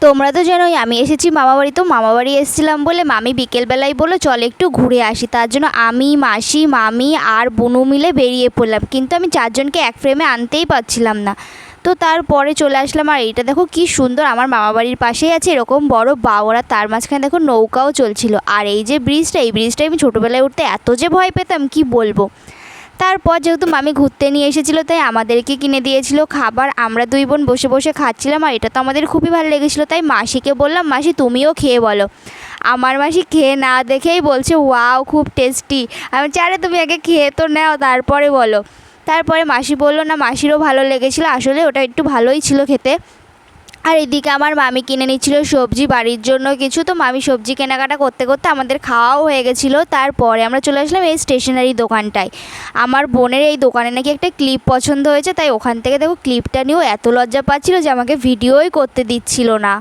তোমরা তো জানোই আমি এসেছি মামাবাড়ি। তো মামাবাড়ি এসেছিলাম বলে মামি বিকেলবেলায় বললো চল একটু ঘুরে আসি। তার জন্য আমি, মাসি, মামি আর বুনু মিলে বেরিয়ে পড়লাম, কিন্তু আমি চারজনকে এক ফ্রেমে আনতেই পারছিলাম না। তো তারপরে চলে আসলাম। আর এইটা দেখো কি সুন্দর, আমার মামাবাড়ির পাশেই আছে এরকম বড় বাওড়া, তার মাঝখানে দেখো নৌকাও চলছিল। আর এই যে ব্রিজটা, এই ব্রিজটায় আমি ছোটোবেলায় উঠতে এত যে ভয় পেতাম কি বলবো। তারপর যেহেতু মামি ঘুরতে নিয়ে এসেছিলো তাই আমাদেরকে কিনে দিয়েছিল খাবার। আমরা দুই বোন বসে বসে খাচ্ছিলাম, আর এটা তো আমাদের খুবই ভালো লেগেছিলো। তাই মাসিকে বললাম, মাসি তুমিও খেয়ে বলো। আমার মাসি খেয়ে না দেখেই বলছে ওয়াও খুব টেস্টি। আমি বলছি আরে তুমি আগে খেয়ে তো নাও তারপরে বলো। তারপরে মাসি বললো না মাসিরও ভালো লেগেছিলো, আসলে ওটা একটু ভালোই ছিল খেতে। আর এদিকে আমার মামি কিনে নিচ্ছিল সবজি বাড়ির জন্য কিছু। তো মামি সবজি কেনাকাটা করতে করতে আমাদের খাওয়াও হয়ে গেছিলো। তারপরে আমরা চলে আসলাম এই স্টেশনারি দোকানটায়। আমার বোনের এই দোকানে নাকি একটা ক্লিপ পছন্দ হয়েছে, তাই ওখান থেকে দেখো ক্লিপটা নিয়েও এত লজ্জা পাচ্ছিলো যে আমাকে ভিডিওই করতে দিচ্ছিল না।